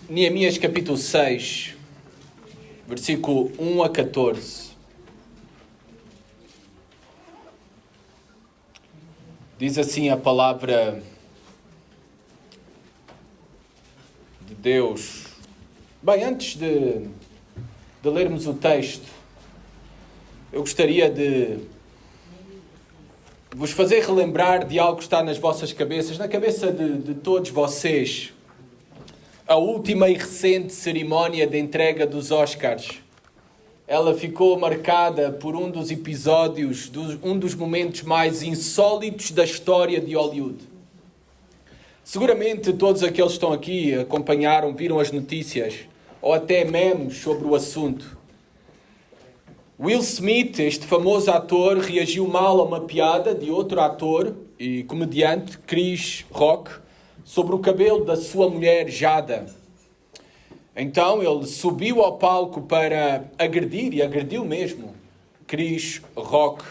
Neemias capítulo 6, versículo 1 a 14. Diz assim a palavra de Deus. Bem, antes de lermos o texto, eu gostaria de vos fazer relembrar de algo que está nas vossas cabeças, na cabeça de todos vocês. A última e recente cerimónia de entrega dos Oscars. Ela ficou marcada por um dos episódios, um dos momentos mais insólitos da história de Hollywood. Seguramente todos aqueles que estão aqui acompanharam, viram as notícias, ou até memes sobre o assunto. Will Smith, este famoso ator, reagiu mal a uma piada de outro ator e comediante, Chris Rock, sobre o cabelo da sua mulher, Jada. Então ele subiu ao palco para agredir, e agrediu mesmo, Chris Rock.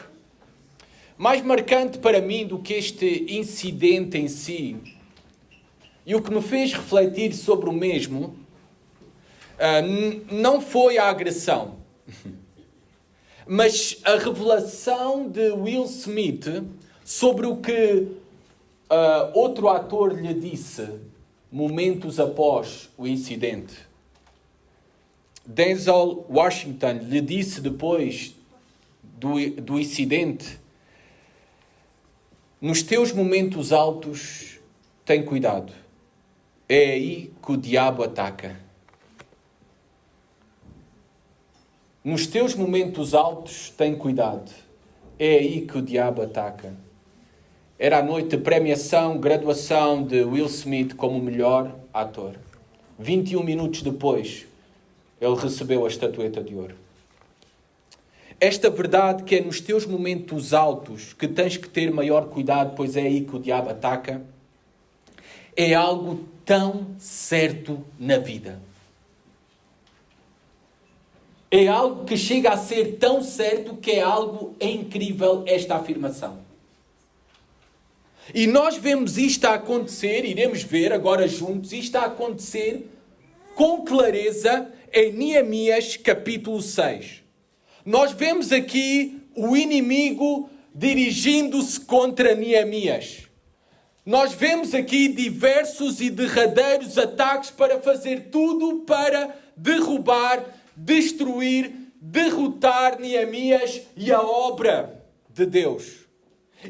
Mais marcante para mim do que este incidente em si, e o que me fez refletir sobre o mesmo, não foi a agressão, mas a revelação de Will Smith sobre o que outro ator lhe disse momentos após o incidente. Denzel Washington lhe disse depois do incidente: nos teus momentos altos, tem cuidado. É aí que o diabo ataca. Nos teus momentos altos, tem cuidado. É aí que o diabo ataca. Era a noite de premiação, graduação de Will Smith como melhor ator. 21 minutos depois, ele recebeu a estatueta de ouro. Esta verdade que é nos teus momentos altos que tens que ter maior cuidado, pois é aí que o diabo ataca, é algo tão certo na vida. É algo que chega a ser tão certo que é algo incrível esta afirmação. E nós vemos isto a acontecer, iremos ver agora juntos, isto a acontecer com clareza em Neemias capítulo 6. Nós vemos aqui o inimigo dirigindo-se contra Neemias. Nós vemos aqui diversos e derradeiros ataques para fazer tudo para derrubar, destruir, derrotar Neemias e a obra de Deus.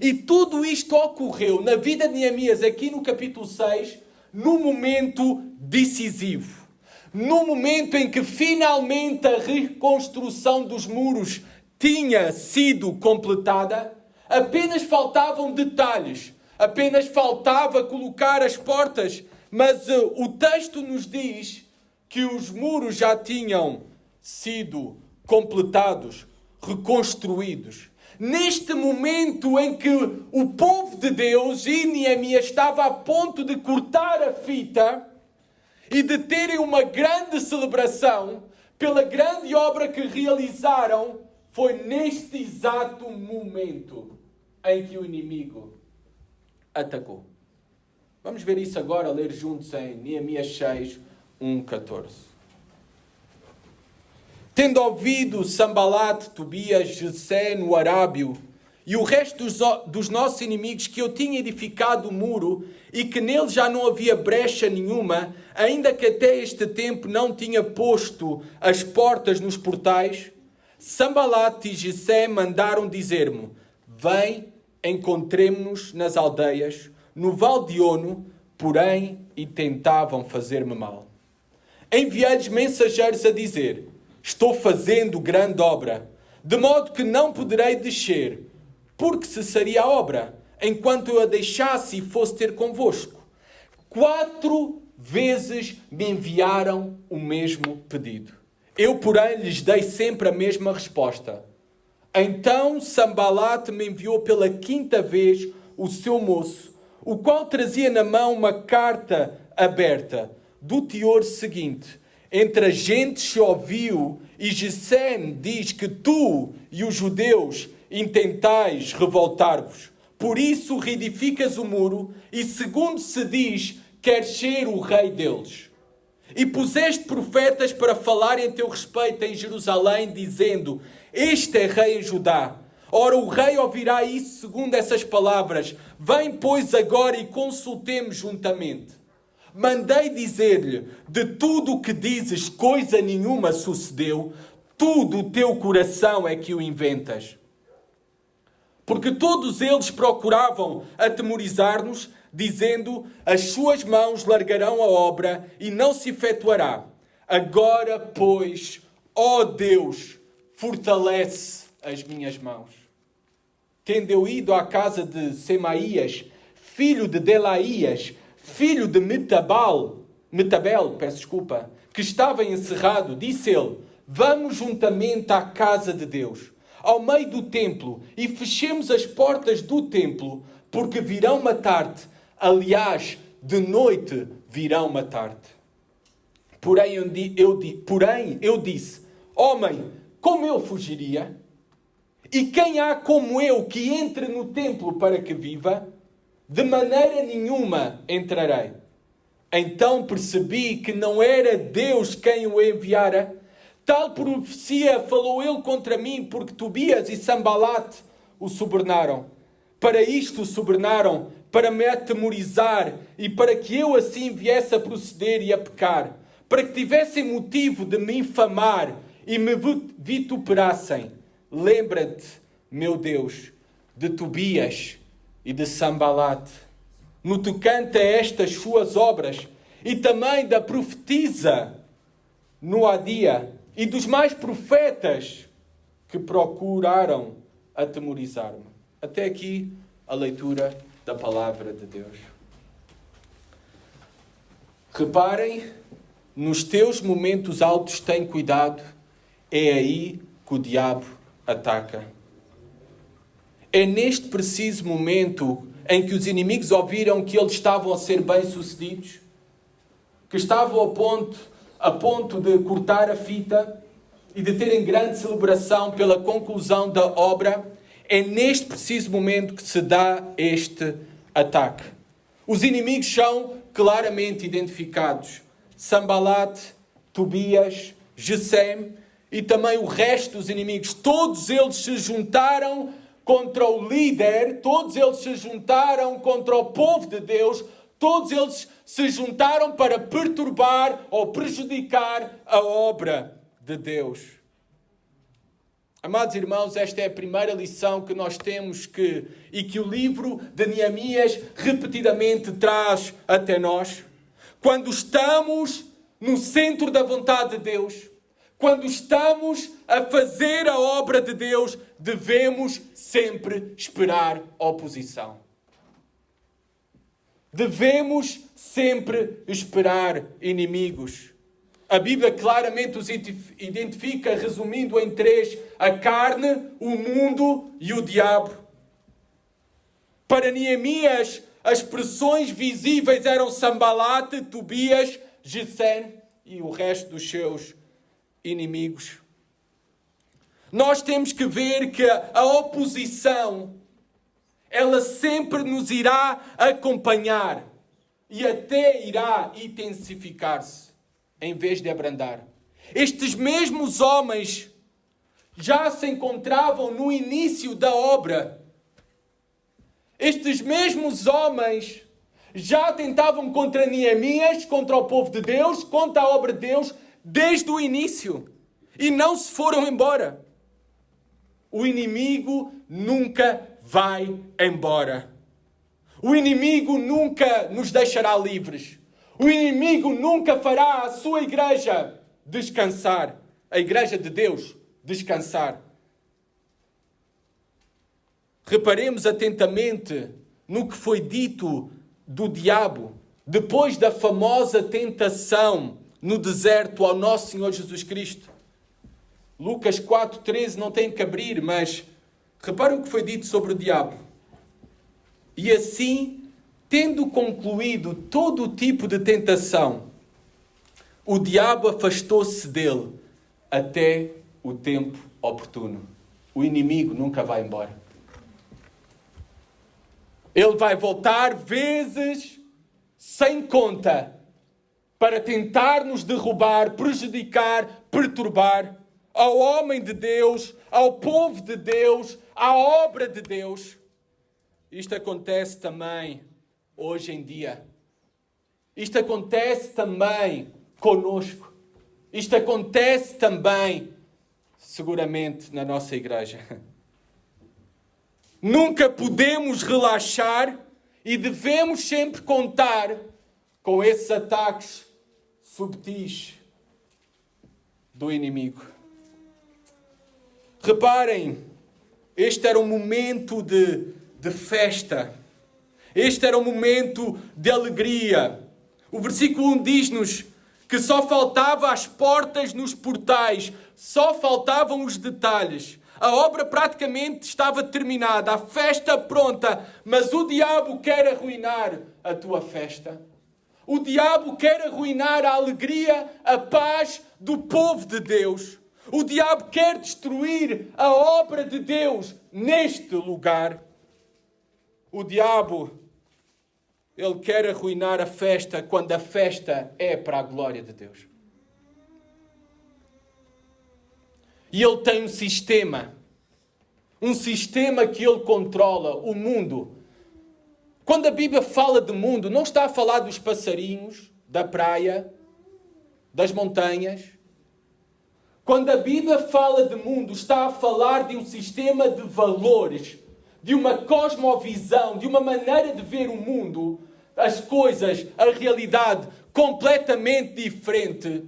E tudo isto ocorreu na vida de Neemias, aqui no capítulo 6, no momento decisivo. No momento em que finalmente a reconstrução dos muros tinha sido completada, apenas faltavam detalhes, apenas faltava colocar as portas, mas o texto nos diz que os muros já tinham sido completados, reconstruídos. Neste momento em que o povo de Deus e Neemias estava a ponto de cortar a fita e de terem uma grande celebração pela grande obra que realizaram, foi neste exato momento em que o inimigo atacou. Vamos ver isso agora, ler juntos em Neemias 6, 1-14. Tendo ouvido Sambalat, Tobias, Gesem, o Arábio e o resto dos nossos inimigos que eu tinha edificado o muro e que nele já não havia brecha nenhuma, ainda que até este tempo não tinha posto as portas nos portais, Sambalat e Gesem mandaram dizer-me: vem, encontremo-nos nas aldeias, no Vale de Ono, porém, e tentavam fazer-me mal. Enviei-lhes mensageiros a dizer: estou fazendo grande obra, de modo que não poderei descer, porque cessaria a obra, enquanto eu a deixasse e fosse ter convosco. 4 vezes me enviaram o mesmo pedido. Eu, porém, lhes dei sempre a mesma resposta. Então Sambalat me enviou pela 5ª vez o seu moço, o qual trazia na mão uma carta aberta, do teor seguinte: entre as gentes se ouviu, e Gesem diz que tu e os judeus intentais revoltar-vos. Por isso reedificas o muro, e segundo se diz, queres ser o rei deles. E puseste profetas para falarem a teu respeito em Jerusalém, dizendo: este é rei em Judá. Ora, o rei ouvirá isso segundo essas palavras. Vem, pois, agora e consultemos juntamente. Mandei dizer-lhe: de tudo o que dizes, coisa nenhuma sucedeu. Tudo o teu coração é que o inventas. Porque todos eles procuravam atemorizar-nos, dizendo: as suas mãos largarão a obra e não se efetuará. Agora, pois, ó Deus, fortalece as minhas mãos. Tendo eu ido à casa de Semaías, filho de Delaías, filho de Metabel, que estava encerrado, disse ele: vamos juntamente à casa de Deus, ao meio do templo, e fechemos as portas do templo, porque virão matar-te. Aliás, de noite virão matar-te. Porém eu disse: homem, como eu fugiria? E quem há como eu que entre no templo para que viva? De maneira nenhuma entrarei. Então percebi que não era Deus quem o enviara. Tal profecia falou ele contra mim, porque Tobias e Sambalate o subornaram. Para isto o subornaram, para me atemorizar e para que eu assim viesse a proceder e a pecar, para que tivessem motivo de me infamar e me vituperassem. Lembra-te, meu Deus, de Tobias e de Sambalate, no tocante a estas suas obras, e também da profetisa Noadia e dos mais profetas que procuraram atemorizar-me. Até aqui a leitura da palavra de Deus. Reparem, nos teus momentos altos tem cuidado, é aí que o diabo ataca. É neste preciso momento em que os inimigos ouviram que eles estavam a ser bem-sucedidos, que estavam a ponto de cortar a fita e de terem grande celebração pela conclusão da obra. É neste preciso momento que se dá este ataque. Os inimigos são claramente identificados: Sambalate, Tobias, Gesem e também o resto dos inimigos. Todos eles se juntaram contra o líder, todos eles se juntaram contra o povo de Deus, todos eles se juntaram para perturbar ou prejudicar a obra de Deus. Amados irmãos, esta é a primeira lição que nós temos e que o livro de Neemias repetidamente traz até nós. Quando estamos no centro da vontade de Deus, quando estamos a fazer a obra de Deus, devemos sempre esperar oposição. Devemos sempre esperar inimigos. A Bíblia claramente os identifica, resumindo em três: a carne, o mundo e o diabo. Para Neemias, as pressões visíveis eram Sambalate, Tobias, Gesem e o resto dos seus inimigos. Nós temos que ver que a oposição, ela sempre nos irá acompanhar e até irá intensificar-se, em vez de abrandar. Estes mesmos homens já se encontravam no início da obra. Estes mesmos homens já tentavam contra Neemias, contra o povo de Deus, contra a obra de Deus, desde o início. E não se foram embora. O inimigo nunca vai embora. O inimigo nunca nos deixará livres. O inimigo nunca fará a sua igreja descansar. A igreja de Deus descansar. Reparemos atentamente no que foi dito do diabo depois da famosa tentação no deserto ao nosso Senhor Jesus Cristo. Lucas 4,13 não tem que abrir, mas reparem o que foi dito sobre o diabo. E assim, tendo concluído todo o tipo de tentação, o diabo afastou-se dele até o tempo oportuno. O inimigo nunca vai embora. Ele vai voltar vezes sem conta para tentar nos derrubar, prejudicar, perturbar ao homem de Deus, ao povo de Deus, à obra de Deus. Isto acontece também hoje em dia. Isto acontece também conosco. Isto acontece também, seguramente, na nossa igreja. Nunca podemos relaxar e devemos sempre contar com esses ataques subtis do inimigo. Reparem, este era um momento de festa. Este era um momento de alegria. O versículo 1 diz-nos que só faltava as portas nos portais, só faltavam os detalhes. A obra praticamente estava terminada, a festa pronta, mas o diabo quer arruinar a tua festa. O diabo quer arruinar a alegria, a paz do povo de Deus. O diabo quer destruir a obra de Deus neste lugar. O diabo, ele quer arruinar a festa quando a festa é para a glória de Deus. E ele tem um sistema que ele controla, o mundo. Quando a Bíblia fala de mundo, não está a falar dos passarinhos, da praia, das montanhas. Quando a Bíblia fala de mundo, está a falar de um sistema de valores, de uma cosmovisão, de uma maneira de ver o mundo, as coisas, a realidade completamente diferente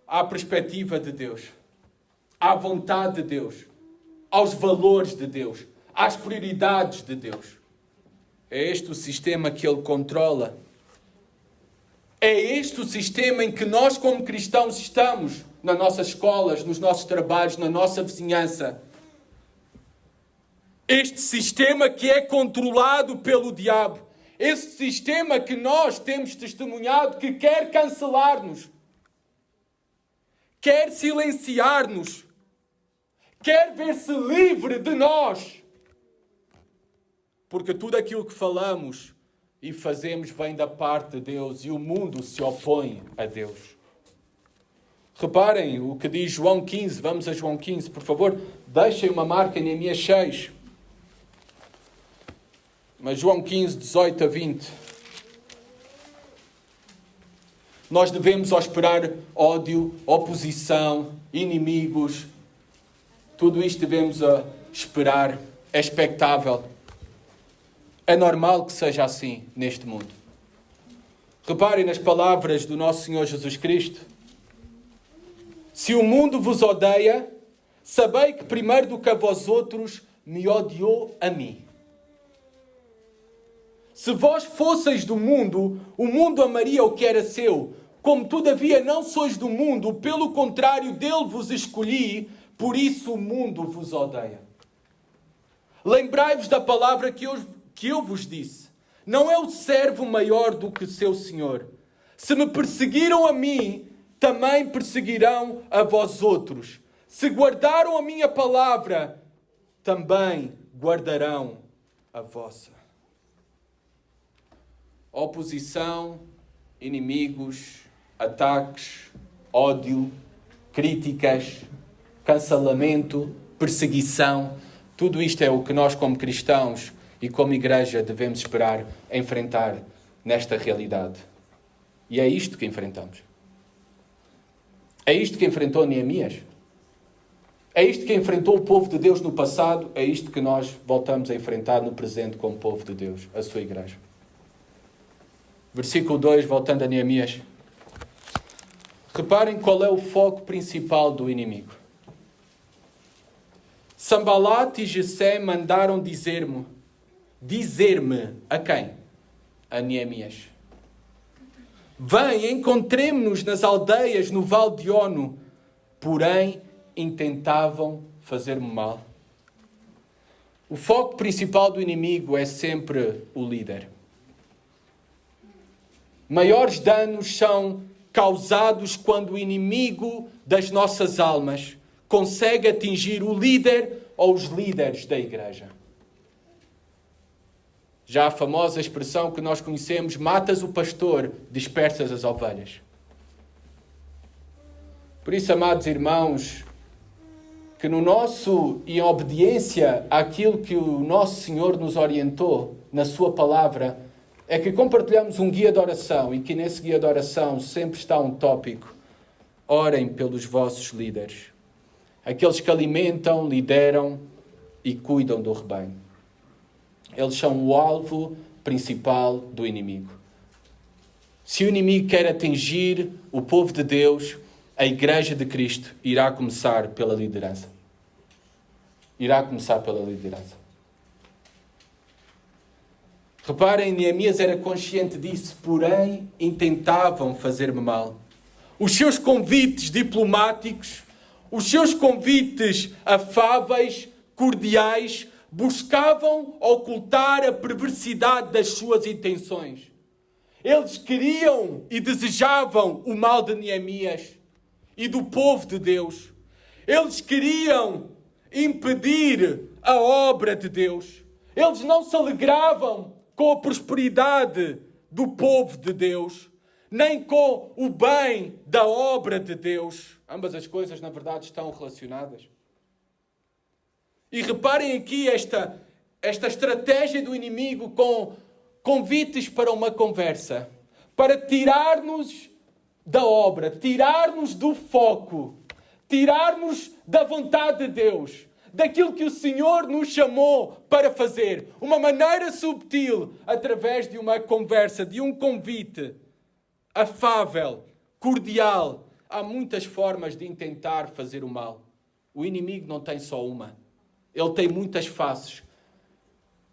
à perspectiva de Deus, à vontade de Deus, aos valores de Deus, às prioridades de Deus. É este o sistema que ele controla. É este o sistema em que nós, como cristãos, estamos nas nossas escolas, nos nossos trabalhos, na nossa vizinhança. Este sistema que é controlado pelo diabo. Esse sistema que nós temos testemunhado que quer cancelar-nos. Quer silenciar-nos. Quer ver-se livre de nós. Porque tudo aquilo que falamos e fazemos vem da parte de Deus e o mundo se opõe a Deus. Reparem o que diz João 15. Vamos a João 15, por favor. Deixem uma marca em Neemias 6. Mas João 15, 18 a 20. Nós devemos esperar ódio, oposição, inimigos. Tudo isto devemos esperar. É expectável. É normal que seja assim neste mundo. Reparem nas palavras do nosso Senhor Jesus Cristo. Se o mundo vos odeia, sabei que primeiro do que a vós outros me odiou a mim. Se vós fosseis do mundo, o mundo amaria o que era seu. Como todavia não sois do mundo, pelo contrário, dele vos escolhi, por isso o mundo vos odeia. Lembrai-vos da palavra que eu vos disse. Não é o servo maior do que seu senhor. Se me perseguiram a mim, também perseguirão a vós outros. Se guardaram a minha palavra, também guardarão a vossa. Oposição, inimigos, ataques, ódio, críticas, cancelamento, perseguição. Tudo isto é o que nós como cristãos e como igreja devemos esperar enfrentar nesta realidade. E é isto que enfrentamos. É isto que enfrentou Neemias. É isto que enfrentou o povo de Deus no passado. É isto que nós voltamos a enfrentar no presente como povo de Deus, a sua igreja. Versículo 2, voltando a Neemias. Reparem qual é o foco principal do inimigo. Sambalat e Gesem mandaram dizer-me a quem? A Neemias. Vem, encontremo-nos nas aldeias no Vale de Ono. Porém, intentavam fazer-me mal. O foco principal do inimigo é sempre o líder. Maiores danos são causados quando o inimigo das nossas almas consegue atingir o líder ou os líderes da igreja. Já a famosa expressão que nós conhecemos, matas o pastor, dispersas as ovelhas. Por isso, amados irmãos, que no nosso, em obediência àquilo que o nosso Senhor nos orientou na sua palavra, é que compartilhamos um guia de oração e que nesse guia de oração sempre está um tópico. Orem pelos vossos líderes. Aqueles que alimentam, lideram e cuidam do rebanho. Eles são o alvo principal do inimigo. Se o inimigo quer atingir o povo de Deus, a Igreja de Cristo irá começar pela liderança. Irá começar pela liderança. Reparem, Neemias era consciente disso, porém intentavam fazer-me mal. Os seus convites diplomáticos, os seus convites afáveis, cordiais, buscavam ocultar a perversidade das suas intenções. Eles queriam e desejavam o mal de Neemias e do povo de Deus. Eles queriam impedir a obra de Deus. Eles não se alegravam com a prosperidade do povo de Deus, nem com o bem da obra de Deus. Ambas as coisas, na verdade, estão relacionadas. E reparem aqui esta estratégia do inimigo com convites para uma conversa, para tirar-nos da obra, tirar-nos do foco, tirar-nos da vontade de Deus, daquilo que o Senhor nos chamou para fazer. Uma maneira subtil, através de uma conversa, de um convite afável, cordial. Há muitas formas de intentar fazer o mal. O inimigo não tem só uma. Ele tem muitas faces.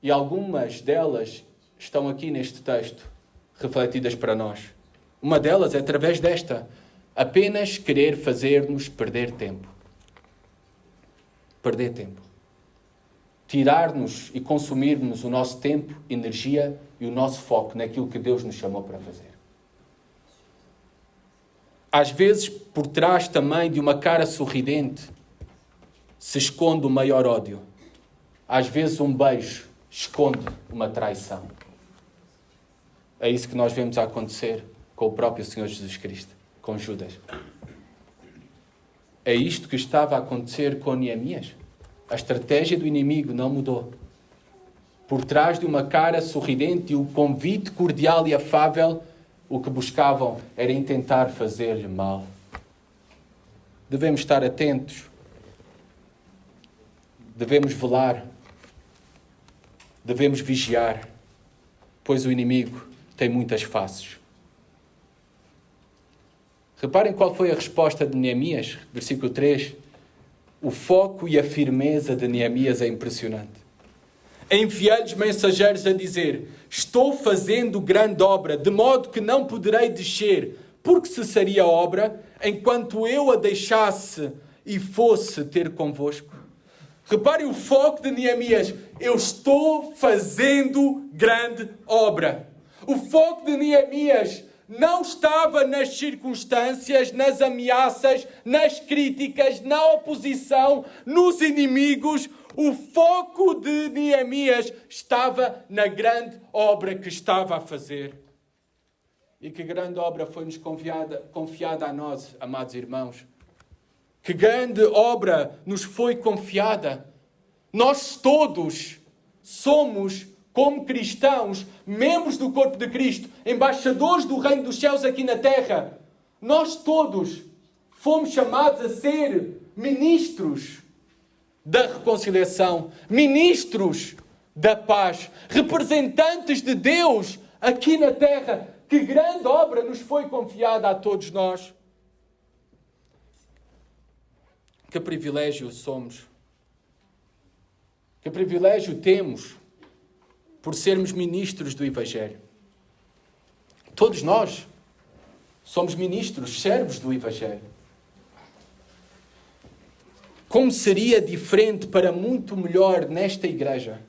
E algumas delas estão aqui neste texto, refletidas para nós. Uma delas é através desta. Apenas querer fazer-nos perder tempo. Perder tempo. Tirar-nos e consumir-nos o nosso tempo, energia e o nosso foco naquilo que Deus nos chamou para fazer. Às vezes, por trás também de uma cara sorridente, se esconde o maior ódio. Às vezes, um beijo esconde uma traição. É isso que nós vemos acontecer com o próprio Senhor Jesus Cristo, com Judas. É isto que estava a acontecer com Neemias. A estratégia do inimigo não mudou. Por trás de uma cara sorridente e o convite cordial e afável, o que buscavam era intentar fazer-lhe mal. Devemos estar atentos. Devemos velar. Devemos vigiar, pois o inimigo tem muitas faces. Reparem qual foi a resposta de Neemias, versículo 3. O foco e a firmeza de Neemias é impressionante. Enviei-lhes mensageiros a dizer: estou fazendo grande obra, de modo que não poderei descer, porque cessaria a obra, enquanto eu a deixasse e fosse ter convosco. Reparem o foco de Neemias. Eu estou fazendo grande obra. O foco de Neemias não estava nas circunstâncias, nas ameaças, nas críticas, na oposição, nos inimigos. O foco de Neemias estava na grande obra que estava a fazer. E que grande obra foi-nos confiada a nós, amados irmãos. Que grande obra nos foi confiada. Nós todos somos, como cristãos, membros do corpo de Cristo, embaixadores do reino dos céus aqui na terra. Nós todos fomos chamados a ser ministros da reconciliação, ministros da paz, representantes de Deus aqui na terra. Que grande obra nos foi confiada a todos nós. Que privilégio somos. Que privilégio temos por sermos ministros do Evangelho. Todos nós somos ministros, servos do Evangelho. Como seria diferente para muito melhor nesta igreja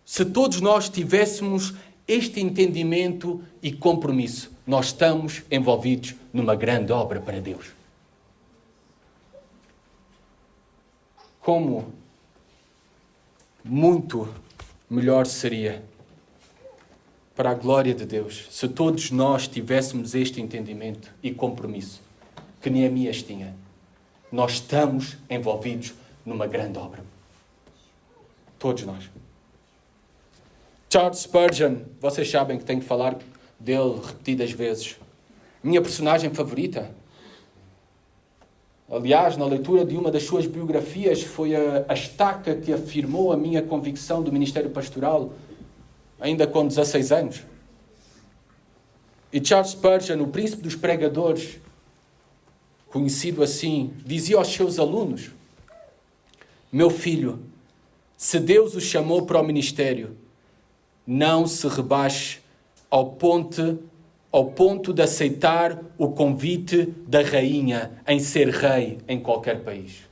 se todos nós tivéssemos este entendimento e compromisso? Nós estamos envolvidos numa grande obra para Deus. Como muito melhor seria, para a glória de Deus, se todos nós tivéssemos este entendimento e compromisso que Neemias tinha. Nós estamos envolvidos numa grande obra. Todos nós. Charles Spurgeon, vocês sabem que tenho que falar dele repetidas vezes. Minha personagem favorita. Aliás, na leitura de uma das suas biografias, foi a estaca que afirmou a minha convicção do ministério pastoral, ainda com 16 anos. E Charles Spurgeon, o príncipe dos pregadores, conhecido assim, dizia aos seus alunos: meu filho, se Deus o chamou para o ministério, não se rebaixe ao ponto de aceitar o convite da rainha em ser rei em qualquer país.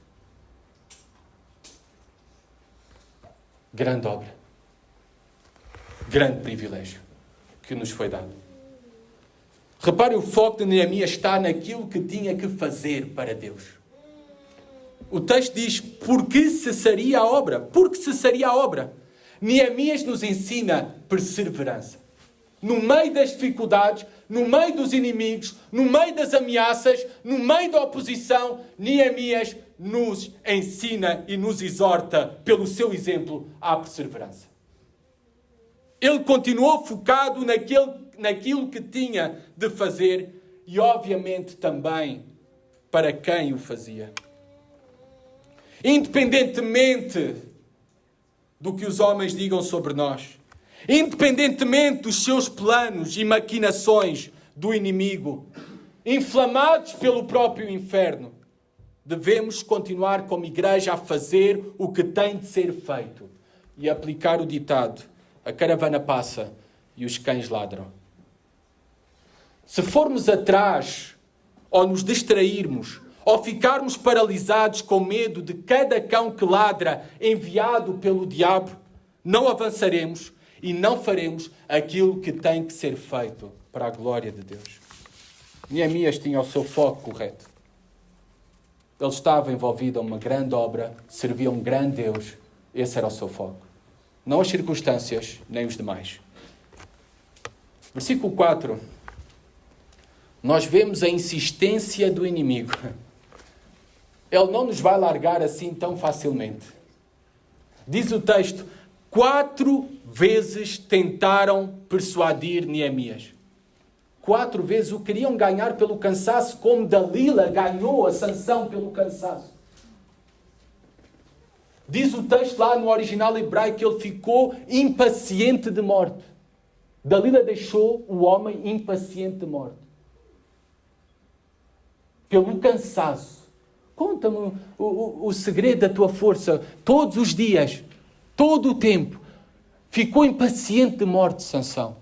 Grande obra. Grande privilégio que nos foi dado. Repare, o foco de Neemias está naquilo que tinha que fazer para Deus. O texto diz: porque cessaria a obra? Porque cessaria a obra? Neemias nos ensina perseverança. No meio das dificuldades, no meio dos inimigos, no meio das ameaças, no meio da oposição, Neemias nos ensina e nos exorta, pelo seu exemplo, à perseverança. Ele continuou focado naquilo que tinha de fazer e, obviamente, também para quem o fazia. Independentemente do que os homens digam sobre nós, independentemente dos seus planos e maquinações do inimigo, inflamados pelo próprio inferno, devemos continuar como igreja a fazer o que tem de ser feito e aplicar o ditado: a caravana passa e os cães ladram. Se formos atrás, ou nos distrairmos, ou ficarmos paralisados com medo de cada cão que ladra enviado pelo diabo, não avançaremos e não faremos aquilo que tem que ser feito para a glória de Deus. Neemias tinha o seu foco correto. Ele estava envolvido em uma grande obra, servia um grande Deus. Esse era o seu foco. Não as circunstâncias, nem os demais. Versículo 4. Nós vemos a insistência do inimigo. Ele não nos vai largar assim tão facilmente. Diz o texto: 4 vezes tentaram persuadir Neemias. 4 vezes o queriam ganhar pelo cansaço, como Dalila ganhou a Sansão pelo cansaço. Diz o texto lá no original hebraico que ele ficou impaciente de morte. Dalila deixou o homem impaciente de morte. Pelo cansaço. Conta-me o segredo da tua força. Todos os dias, todo o tempo, ficou impaciente de morte, Sansão.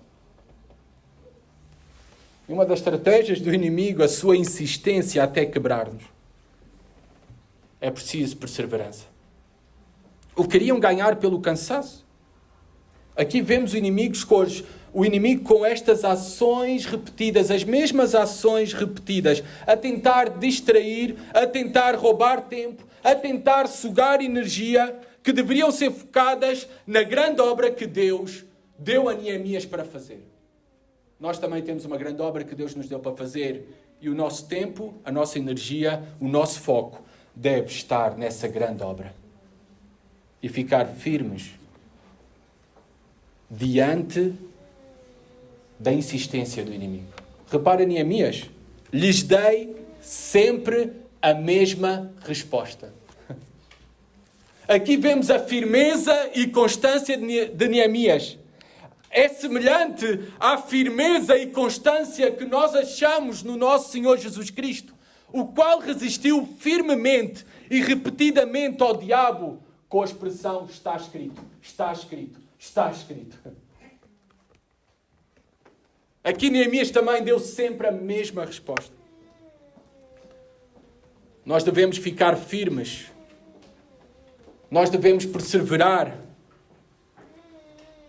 Uma das estratégias do inimigo, a sua insistência até quebrar-nos. É preciso perseverança. O queriam ganhar pelo cansaço. Aqui vemos o inimigo com estas ações repetidas, as mesmas ações repetidas, a tentar distrair, a tentar roubar tempo, a tentar sugar energia que deveriam ser focadas na grande obra que Deus deu a Neemias para fazer. Nós também temos uma grande obra que Deus nos deu para fazer e o nosso tempo, a nossa energia, o nosso foco deve estar nessa grande obra. E ficar firmes diante da insistência do inimigo. Repara, Neemias: lhes dei sempre a mesma resposta. Aqui vemos a firmeza e constância de Neemias. É semelhante à firmeza e constância que nós achamos no nosso Senhor Jesus Cristo, o qual resistiu firmemente e repetidamente ao diabo com a expressão: está escrito, está escrito, está escrito. Aqui Neemias também deu sempre a mesma resposta. Nós devemos ficar firmes. Nós devemos perseverar.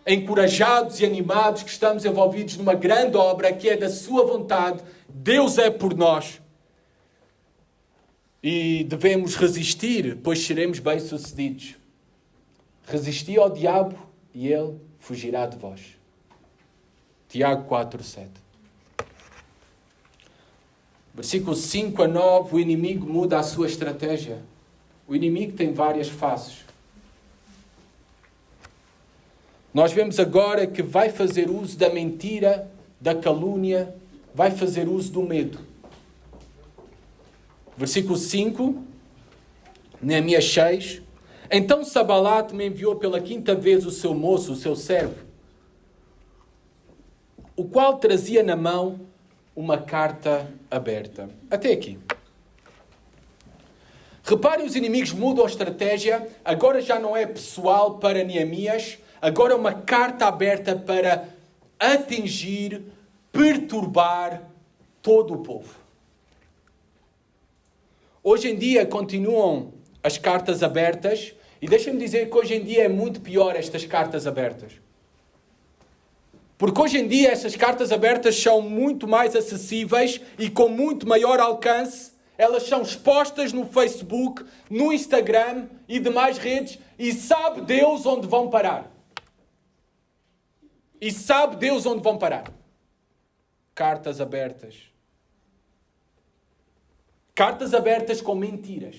Encorajados e animados que estamos envolvidos numa grande obra que é da sua vontade. Deus é por nós. E devemos resistir, pois seremos bem-sucedidos. Resistir ao diabo e ele fugirá de vós. Tiago 4:7. Versículo 5 a 9, o inimigo muda a sua estratégia. O inimigo tem várias faces. Nós vemos agora que vai fazer uso da mentira, da calúnia, vai fazer uso do medo. Versículo 5, Neemias 6. Então Sabalate me enviou pela 5ª vez o seu moço, o seu servo, o qual trazia na mão uma carta aberta. Até aqui. Reparem, os inimigos mudam a estratégia. Agora já não é pessoal para Neemias. Agora é uma carta aberta para atingir, perturbar todo o povo. Hoje em dia continuam as cartas abertas. E deixem-me dizer que hoje em dia é muito pior estas cartas abertas. Porque hoje em dia estas cartas abertas são muito mais acessíveis e com muito maior alcance. Elas são expostas no Facebook, no Instagram e demais redes. E sabe Deus onde vão parar. E sabe Deus onde vão parar. Cartas abertas. Cartas abertas com mentiras.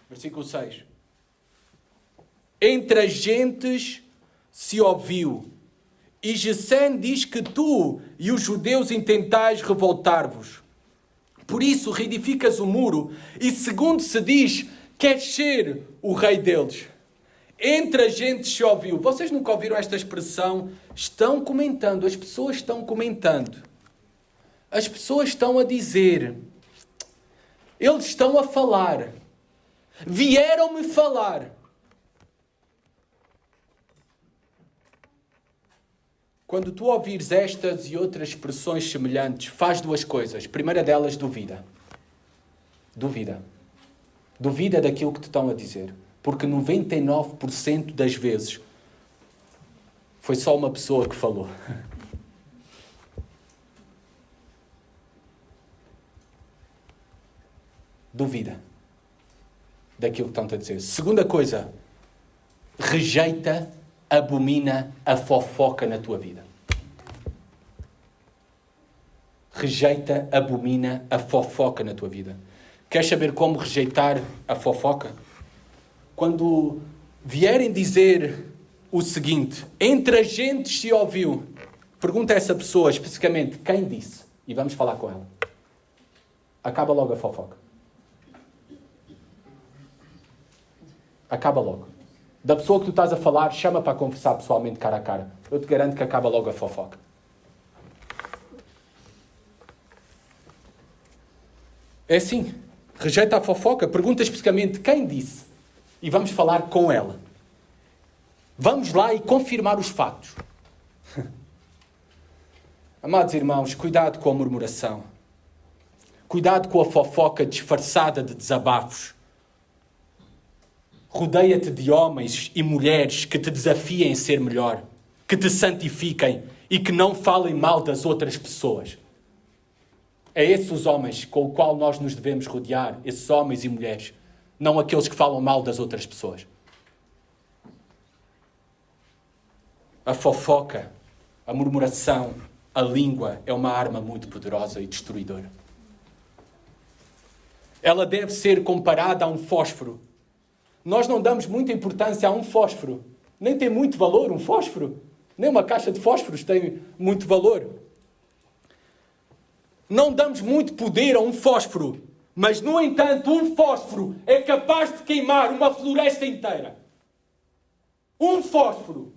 Versículo 6. Entre as gentes se ouviu. E Gesem diz que tu e os judeus intentais revoltar-vos. Por isso reedificas o muro e, segundo se diz, queres ser o rei deles. Entre as gentes se ouviu. Vocês nunca ouviram esta expressão? Estão comentando, as pessoas estão comentando. As pessoas estão a dizer. Eles estão a falar. Vieram-me falar. Quando tu ouvires estas e outras expressões semelhantes, faz duas coisas. Primeira delas, duvida. Duvida. Duvida daquilo que te estão a dizer. Porque 99% das vezes foi só uma pessoa que falou. Duvida daquilo que estão a dizer. Segunda coisa, rejeita, abomina a fofoca na tua vida. Rejeita, abomina a fofoca na tua vida. Queres saber como rejeitar a fofoca? Quando vierem dizer o seguinte, entre as gentes se ouviu, pergunta a essa pessoa especificamente quem disse e vamos falar com ela. Acaba logo a fofoca. Acaba logo. Da pessoa que tu estás a falar, chama para conversar pessoalmente, cara a cara. Eu te garanto que acaba logo a fofoca. É assim. Rejeita a fofoca. Pergunta especificamente quem disse. E vamos falar com ela. Vamos lá e confirmar os fatos. Amados irmãos, cuidado com a murmuração. Cuidado com a fofoca disfarçada de desabafos. Rodeia-te de homens e mulheres que te desafiem a ser melhor, que te santifiquem e que não falem mal das outras pessoas. É esses os homens com os quais nós nos devemos rodear, esses homens e mulheres, não aqueles que falam mal das outras pessoas. A fofoca, a murmuração, a língua é uma arma muito poderosa e destruidora. Ela deve ser comparada a um fósforo. Nós não damos muita importância a um fósforo. Nem tem muito valor um fósforo. Nem uma caixa de fósforos tem muito valor. Não damos muito poder a um fósforo. Mas, no entanto, um fósforo é capaz de queimar uma floresta inteira. Um fósforo.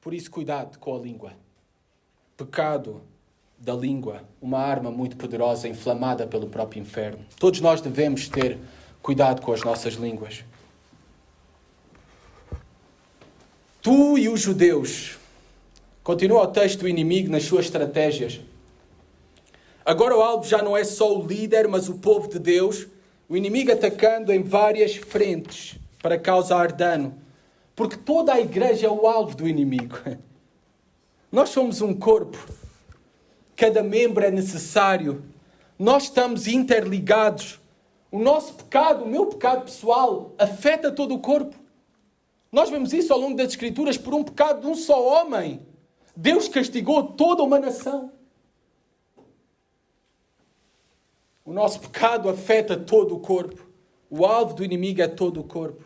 Por isso, cuidado com a língua. Pecado da língua, uma arma muito poderosa, inflamada pelo próprio inferno. Todos nós devemos ter cuidado com as nossas línguas. Tu e os judeus. Continua o texto do inimigo nas suas estratégias. Agora o alvo já não é só o líder, mas o povo de Deus. O inimigo atacando em várias frentes para causar dano. Porque toda a igreja é o alvo do inimigo. Nós somos um corpo. Cada membro é necessário. Nós estamos interligados. O nosso pecado, o meu pecado pessoal, afeta todo o corpo. Nós vemos isso ao longo das Escrituras. Por um pecado de um só homem, Deus castigou toda uma nação. O nosso pecado afeta todo o corpo. O alvo do inimigo é todo o corpo.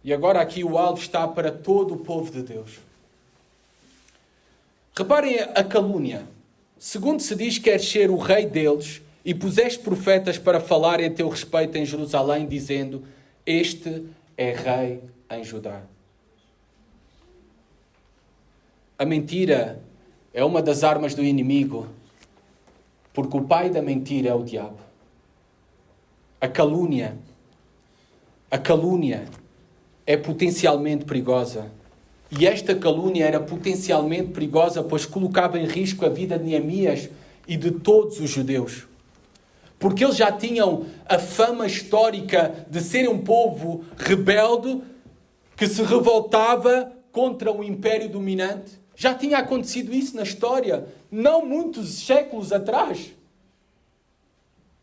E agora aqui o alvo está para todo o povo de Deus. Reparem a calúnia. Segundo se diz, queres ser o rei deles e puseste profetas para falarem a teu respeito em Jerusalém, dizendo, este é rei em Judá. A mentira é uma das armas do inimigo, porque o pai da mentira é o diabo. A calúnia é potencialmente perigosa. E esta calúnia era potencialmente perigosa, pois colocava em risco a vida de Neemias e de todos os judeus. Porque eles já tinham a fama histórica de serem um povo rebelde que se revoltava contra o império dominante. Já tinha acontecido isso na história, não muitos séculos atrás.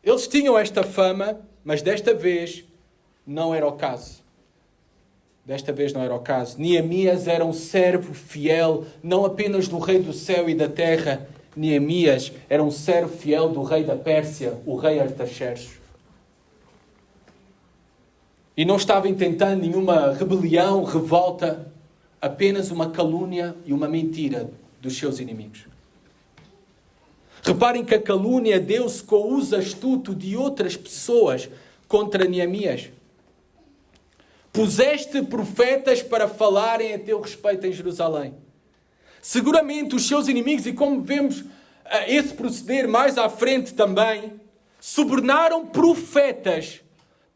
Eles tinham esta fama, mas desta vez não era o caso. Desta vez não era o caso. Neemias era um servo fiel, não apenas do rei do céu e da terra. Neemias era um servo fiel do rei da Pérsia, o rei Artaxerxes. E não estava intentando nenhuma rebelião, revolta, apenas uma calúnia e uma mentira dos seus inimigos. Reparem que a calúnia deu-se com o uso astuto de outras pessoas contra Neemias. Puseste profetas para falarem a teu respeito em Jerusalém. Seguramente os seus inimigos, e como vemos esse proceder mais à frente também, subornaram profetas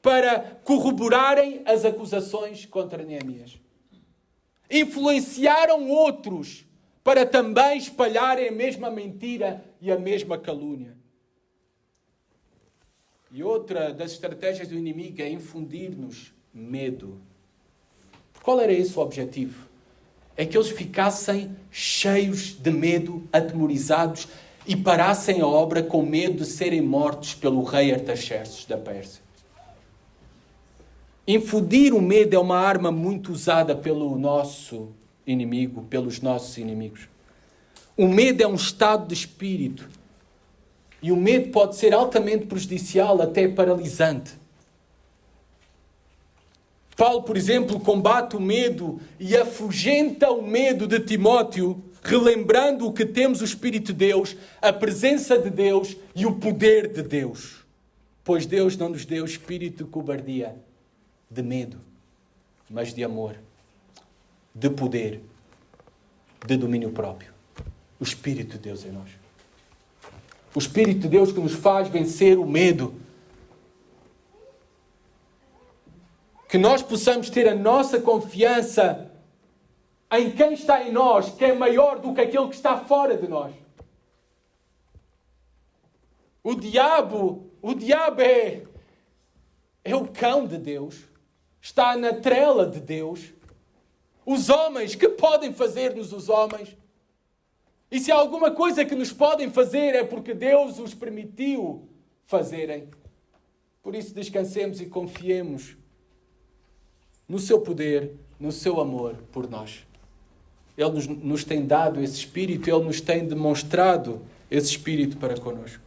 para corroborarem as acusações contra Neemias. Influenciaram outros para também espalharem a mesma mentira e a mesma calúnia. E outra das estratégias do inimigo é infundir-nos medo. Qual era esse o objetivo? É que eles ficassem cheios de medo, atemorizados e parassem a obra com medo de serem mortos pelo rei Artaxerxes da Pérsia. Infundir o medo é uma arma muito usada pelo nosso inimigo, pelos nossos inimigos. O medo é um estado de espírito. E o medo pode ser altamente prejudicial, até paralisante. Paulo, por exemplo, combate o medo e afugenta o medo de Timóteo, relembrando que temos o Espírito de Deus, a presença de Deus e o poder de Deus. Pois Deus não nos deu espírito de cobardia, de medo, mas de amor, de poder, de domínio próprio. O Espírito de Deus em nós. O Espírito de Deus que nos faz vencer o medo. Que nós possamos ter a nossa confiança em quem está em nós, que é maior do que aquele que está fora de nós. O diabo é o cão de Deus. Está na trela de Deus. Os homens, que podem fazer-nos os homens? E se há alguma coisa que nos podem fazer é porque Deus os permitiu fazerem. Por isso descansemos e confiemos no seu poder, no seu amor por nós. Ele nos tem dado esse Espírito, Ele nos tem demonstrado esse Espírito para connosco.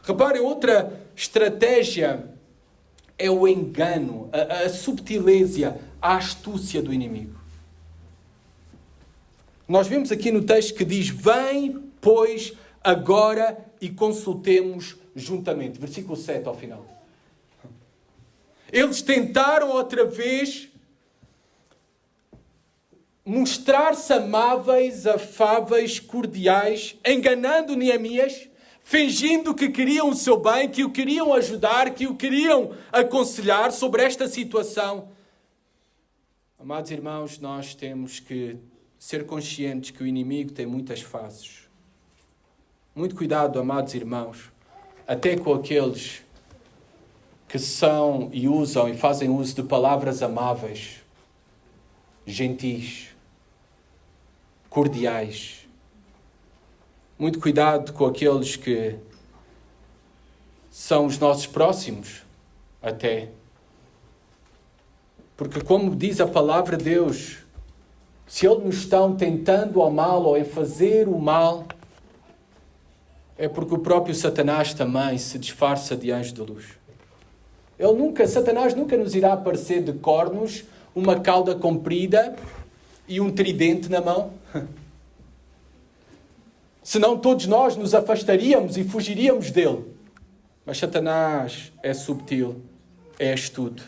Reparem, outra estratégia é o engano, a subtileza, a astúcia do inimigo. Nós vemos aqui no texto que diz, vem, pois, agora e consultemos juntamente. Versículo 7 ao final. Eles tentaram outra vez mostrar-se amáveis, afáveis, cordiais, enganando Neemias, fingindo que queriam o seu bem, que o queriam ajudar, que o queriam aconselhar sobre esta situação. Amados irmãos, nós temos que ser conscientes que o inimigo tem muitas faces. Muito cuidado, amados irmãos, até com aqueles que são e usam e fazem uso de palavras amáveis, gentis, cordiais. Muito cuidado com aqueles que são os nossos próximos, até. Porque como diz a palavra de Deus, se eles nos estão tentando ao mal ou em fazer o mal, é porque o próprio Satanás também se disfarça de anjo de luz. Satanás nunca nos irá aparecer de cornos, uma cauda comprida e um tridente na mão. Senão todos nós nos afastaríamos e fugiríamos dele. Mas Satanás é subtil, é astuto.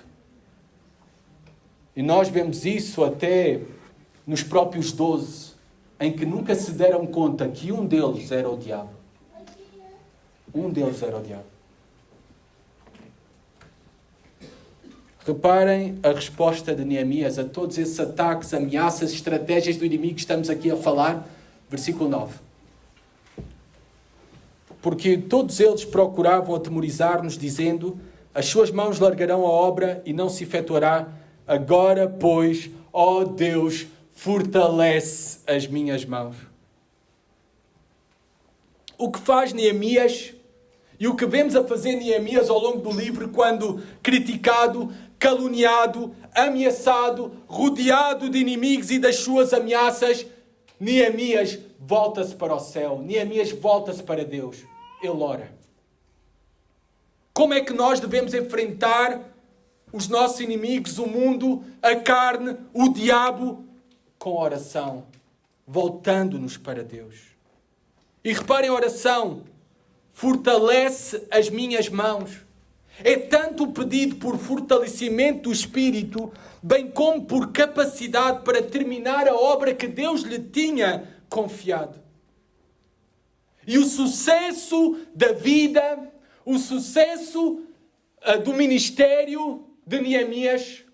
E nós vemos isso até nos próprios 12, em que nunca se deram conta que um deles era o diabo. Um deles era o diabo. Reparem a resposta de Neemias a todos esses ataques, ameaças, estratégias do inimigo que estamos aqui a falar. Versículo 9. Porque todos eles procuravam atemorizar-nos, dizendo: as suas mãos largarão a obra e não se efetuará. Agora, pois, ó Deus, fortalece as minhas mãos. O que faz Neemias e o que vemos a fazer Neemias ao longo do livro, quando criticado, caluniado, ameaçado, rodeado de inimigos e das suas ameaças, Neemias volta-se para o céu. Neemias volta-se para Deus. Ele ora. Como é que nós devemos enfrentar os nossos inimigos, o mundo, a carne, o diabo? Com oração, voltando-nos para Deus. E reparem a oração: fortalece as minhas mãos. É tanto o pedido por fortalecimento do Espírito, bem como por capacidade para terminar a obra que Deus lhe tinha confiado. E o sucesso da vida, o sucesso do ministério de Neemias,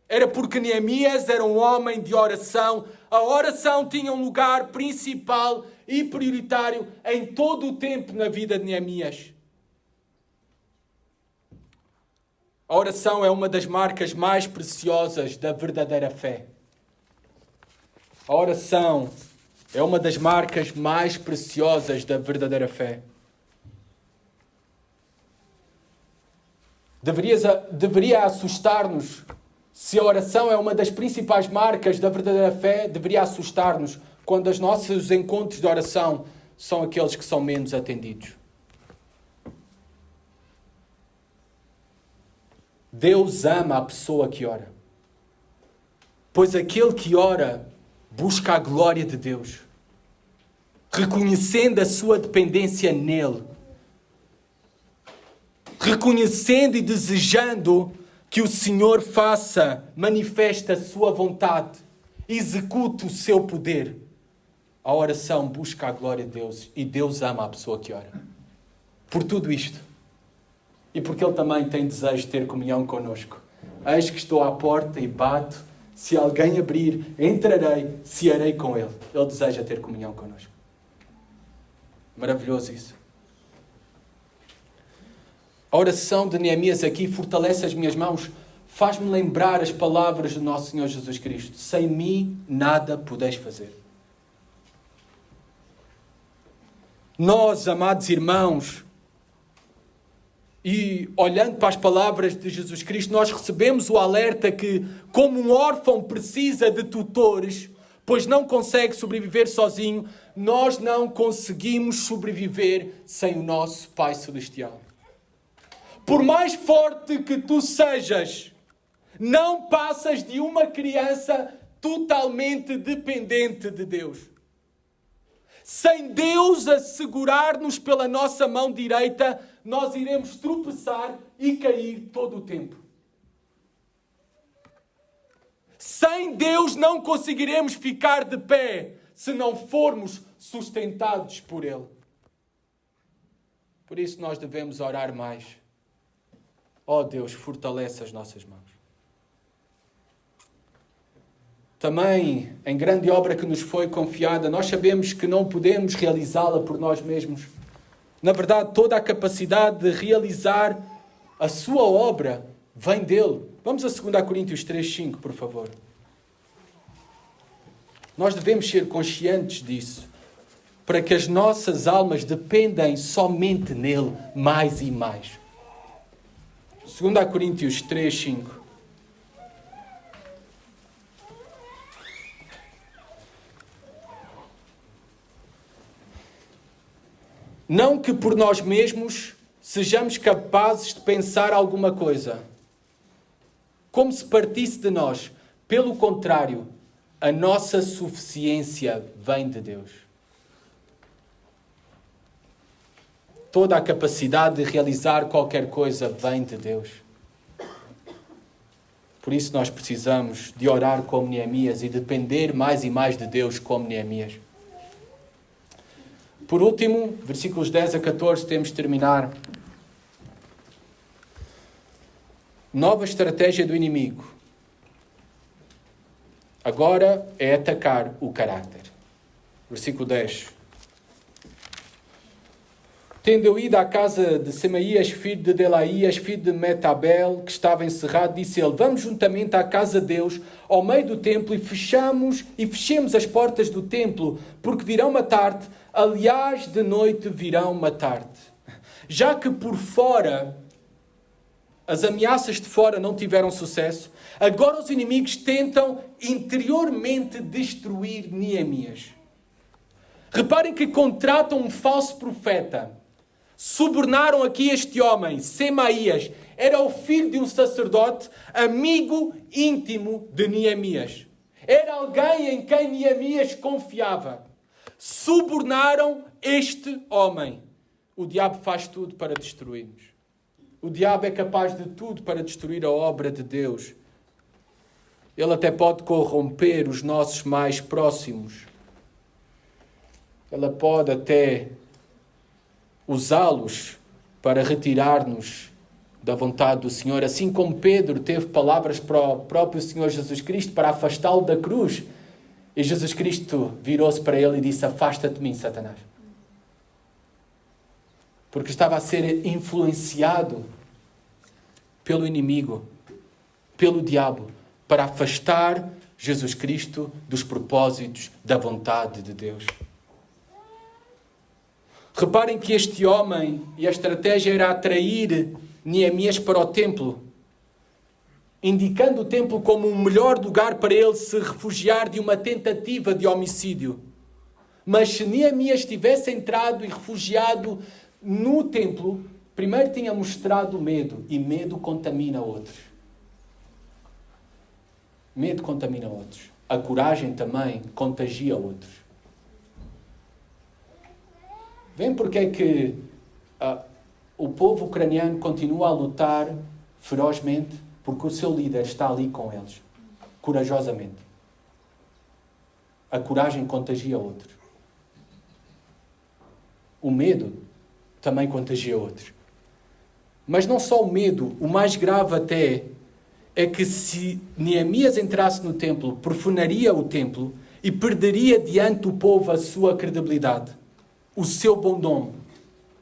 era porque Neemias era um homem de oração. A oração tinha um lugar principal e prioritário em todo o tempo na vida de Neemias. A oração é uma das marcas mais preciosas da verdadeira fé. A oração é uma das marcas mais preciosas da verdadeira fé. Deveria assustar-nos. Se a oração é uma das principais marcas da verdadeira fé, deveria assustar-nos quando os nossos encontros de oração são aqueles que são menos atendidos. Deus ama a pessoa que ora. Pois aquele que ora busca a glória de Deus, reconhecendo a sua dependência nele, reconhecendo e desejando que o Senhor faça, manifeste a sua vontade, execute o seu poder. A oração busca a glória de Deus e Deus ama a pessoa que ora. Por tudo isto. E porque Ele também tem desejo de ter comunhão connosco. Eis que estou à porta e bato. Se alguém abrir, entrarei, cearei com Ele. Ele deseja ter comunhão connosco. Maravilhoso isso. A oração de Neemias aqui fortalece as minhas mãos. Faz-me lembrar as palavras do nosso Senhor Jesus Cristo. Sem mim nada podeis fazer. Nós, amados irmãos, e olhando para as palavras de Jesus Cristo, nós recebemos o alerta que, como um órfão precisa de tutores, pois não consegue sobreviver sozinho, nós não conseguimos sobreviver sem o nosso Pai Celestial. Por mais forte que tu sejas, não passas de uma criança totalmente dependente de Deus. Sem Deus a segurar-nos pela nossa mão direita, nós iremos tropeçar e cair todo o tempo. Sem Deus não conseguiremos ficar de pé se não formos sustentados por Ele. Por isso nós devemos orar mais. Ó Deus, fortalece as nossas mãos. Também, em grande obra que nos foi confiada, nós sabemos que não podemos realizá-la por nós mesmos. Na verdade, toda a capacidade de realizar a sua obra vem dele. Vamos a 2 Coríntios 3:5, por favor. Nós devemos ser conscientes disso, para que as nossas almas dependem somente nele, mais e mais. 2 Coríntios 3, 5. Não que por nós mesmos sejamos capazes de pensar alguma coisa, como se partisse de nós. Pelo contrário, a nossa suficiência vem de Deus. Toda a capacidade de realizar qualquer coisa vem de Deus. Por isso nós precisamos de orar como Neemias e depender mais e mais de Deus como Neemias. Por último, versículos 10 a 14, temos de terminar. Nova estratégia do inimigo. Agora é atacar o caráter. Versículo 10. Tendo eu ido à casa de Semaías, filho de Delaías, filho de Metabel, que estava encerrado, disse ele: vamos juntamente à casa de Deus, ao meio do templo, e fechemos as portas do templo, porque virão matar-te, aliás, de noite virão matar-te. Já que por fora, as ameaças de fora não tiveram sucesso, agora os inimigos tentam interiormente destruir Neemias. Reparem que contratam um falso profeta. Subornaram aqui este homem, Semaías. Era o filho de um sacerdote, amigo íntimo de Neemias. Era alguém em quem Neemias confiava. Subornaram este homem. O diabo faz tudo para destruir-nos. O diabo é capaz de tudo para destruir a obra de Deus. Ele até pode corromper os nossos mais próximos. Ela pode até usá-los para retirar-nos da vontade do Senhor, assim como Pedro teve palavras para o próprio Senhor Jesus Cristo para afastá-lo da cruz. E Jesus Cristo virou-se para ele e disse: afasta-te de mim, Satanás. Porque estava a ser influenciado pelo inimigo, pelo diabo, para afastar Jesus Cristo dos propósitos da vontade de Deus. Reparem que este homem, e a estratégia era atrair Neemias para o templo, indicando o templo como o melhor lugar para ele se refugiar de uma tentativa de homicídio. Mas se Neemias tivesse entrado e refugiado no templo, primeiro tinha mostrado medo, e medo contamina outros. Medo contamina outros. A coragem também contagia outros. Vêem porque é que o povo ucraniano continua a lutar ferozmente? Porque o seu líder está ali com eles, corajosamente. A coragem contagia outros. O medo também contagia outros. Mas não só o medo, o mais grave até é que se Neemias entrasse no templo, profanaria o templo e perderia diante do povo a sua credibilidade, o seu bom nome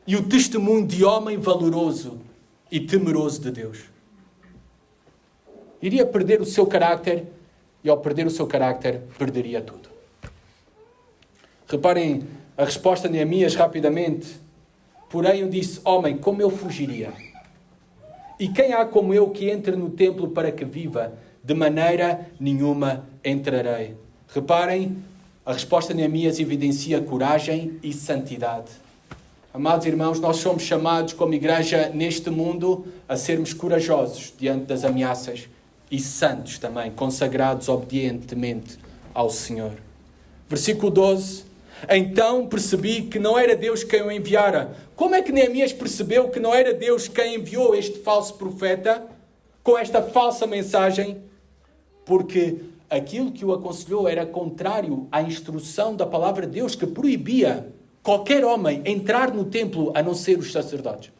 e o testemunho de homem valoroso e temeroso de Deus. Iria perder o seu carácter e, ao perder o seu carácter, perderia tudo. Reparem a resposta de Neemias rapidamente. Porém, eu disse: homem, como eu fugiria? E quem há como eu que entre no templo para que viva? De maneira nenhuma entrarei. Reparem, a resposta de Neemias evidencia coragem e santidade. Amados irmãos, nós somos chamados como igreja neste mundo a sermos corajosos diante das ameaças e santos também, consagrados obedientemente ao Senhor. Versículo 12. Então percebi que não era Deus quem o enviara. Como é que Neemias percebeu que não era Deus quem enviou este falso profeta com esta falsa mensagem? Porque aquilo que o aconselhou era contrário à instrução da palavra de Deus, que proibia qualquer homem entrar no templo a não ser os sacerdotes.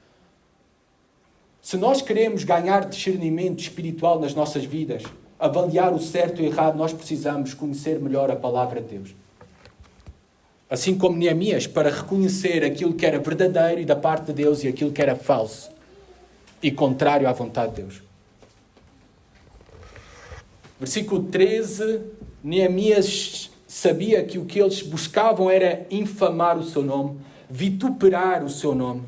Se nós queremos ganhar discernimento espiritual nas nossas vidas, avaliar o certo e o errado, nós precisamos conhecer melhor a palavra de Deus. Assim como Neemias, para reconhecer aquilo que era verdadeiro e da parte de Deus e aquilo que era falso e contrário à vontade de Deus. Versículo 13, Neemias sabia que o que eles buscavam era infamar o seu nome, vituperar o seu nome.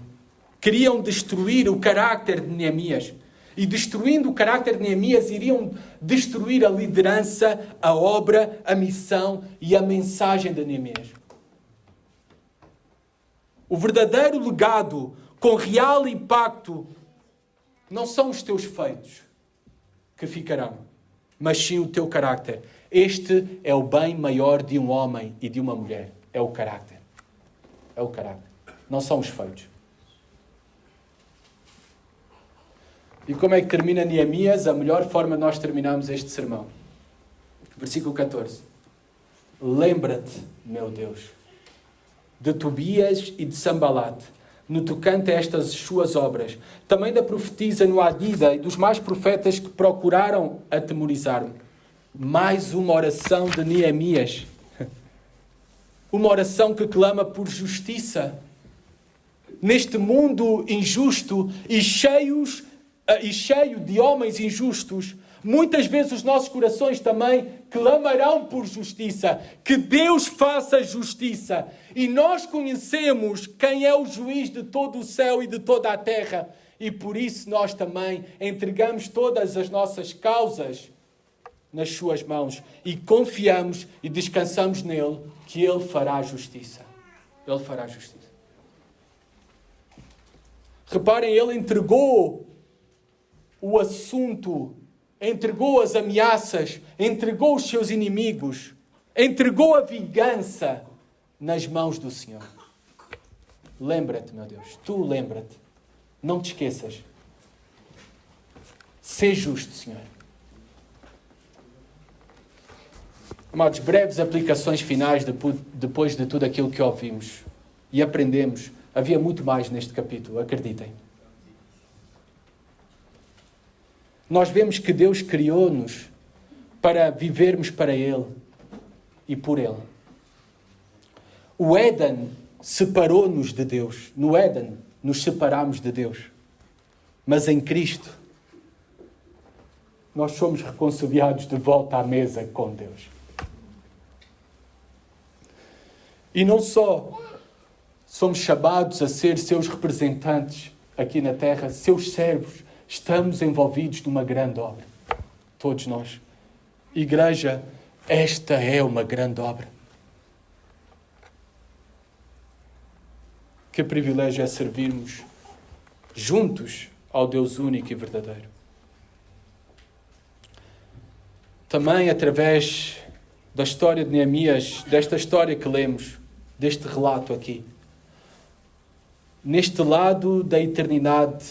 Queriam destruir o caráter de Neemias. E destruindo o caráter de Neemias, iriam destruir a liderança, a obra, a missão e a mensagem de Neemias. O verdadeiro legado com real impacto não são os teus feitos que ficarão, mas sim o teu caráter. Este é o bem maior de um homem e de uma mulher. É o caráter. É o caráter. Não são os feitos. E como é que termina Neemias? A melhor forma de nós terminarmos este sermão. Versículo 14. Lembra-te, meu Deus, de Tobias e de Sambalate, no tocante a estas suas obras, também da profetisa Noadida e dos mais profetas que procuraram atemorizar-me. Mais uma oração de Neemias. Uma oração que clama por justiça. Neste mundo injusto e cheio de homens injustos, muitas vezes os nossos corações também clamarão por justiça. Que Deus faça justiça. E nós conhecemos quem é o juiz de todo o céu e de toda a terra. E por isso nós também entregamos todas as nossas causas nas suas mãos e confiamos e descansamos nele, que ele fará justiça. Ele fará justiça. Reparem, ele entregou o assunto, entregou as ameaças, entregou os seus inimigos, entregou a vingança nas mãos do Senhor. Lembra-te, meu Deus, tu lembra-te. Não te esqueças. Sê justo, Senhor. Amados, breves aplicações finais depois de tudo aquilo que ouvimos e aprendemos. Havia muito mais neste capítulo, acreditem. Nós vemos que Deus criou-nos para vivermos para Ele e por Ele. O Éden separou-nos de Deus. No Éden nos separámos de Deus. Mas em Cristo nós somos reconciliados de volta à mesa com Deus. E não só somos chamados a ser seus representantes aqui na terra, seus servos, estamos envolvidos numa grande obra. Todos nós. Igreja, esta é uma grande obra. Que privilégio é servirmos juntos ao Deus único e verdadeiro. Também através da história de Neemias, desta história que lemos, deste relato aqui. Neste lado da eternidade,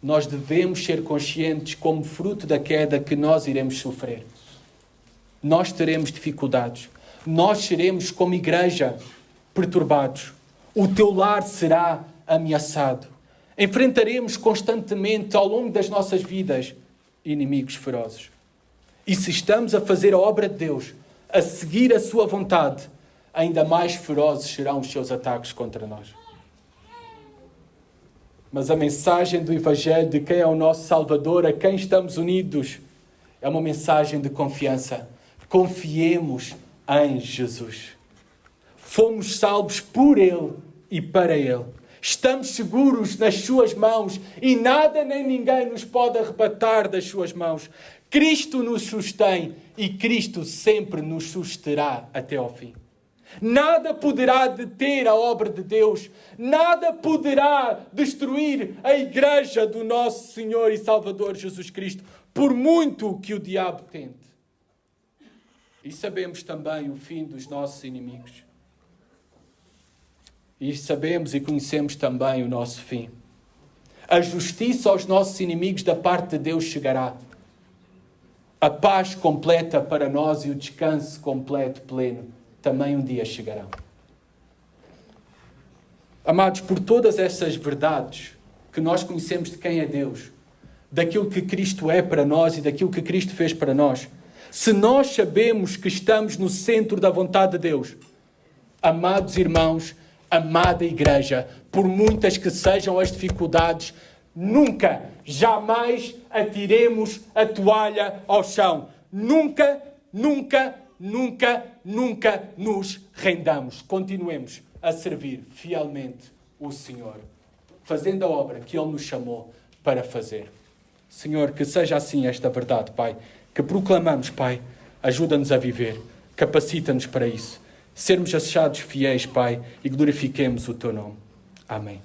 nós devemos ser conscientes, como fruto da queda, que nós iremos sofrer. Nós teremos dificuldades. Nós seremos, como igreja, perturbados. O teu lar será ameaçado. Enfrentaremos constantemente, ao longo das nossas vidas, inimigos ferozes. E se estamos a fazer a obra de Deus, a seguir a sua vontade, ainda mais ferozes serão os seus ataques contra nós. Mas a mensagem do Evangelho de quem é o nosso Salvador, a quem estamos unidos, é uma mensagem de confiança. Confiemos em Jesus. Fomos salvos por Ele e para Ele. Estamos seguros nas suas mãos e nada nem ninguém nos pode arrebatar das suas mãos. Cristo nos sustém e Cristo sempre nos susterá até ao fim. Nada poderá deter a obra de Deus. Nada poderá destruir a igreja do nosso Senhor e Salvador Jesus Cristo, por muito que o diabo tente. E sabemos também o fim dos nossos inimigos. E sabemos e conhecemos também o nosso fim. A justiça aos nossos inimigos da parte de Deus chegará. A paz completa para nós e o descanso completo, pleno, também um dia chegarão. Amados, por todas essas verdades que nós conhecemos de quem é Deus, daquilo que Cristo é para nós e daquilo que Cristo fez para nós, se nós sabemos que estamos no centro da vontade de Deus, amados irmãos, amada igreja, por muitas que sejam as dificuldades, nunca, jamais atiremos a toalha ao chão. Nunca, nunca, nunca, nunca nos rendamos. Continuemos a servir fielmente o Senhor, fazendo a obra que Ele nos chamou para fazer. Senhor, que seja assim esta verdade, Pai, que proclamamos, Pai, ajuda-nos a viver, capacita-nos para isso, sermos achados fiéis, Pai, e glorifiquemos o Teu nome. Amém.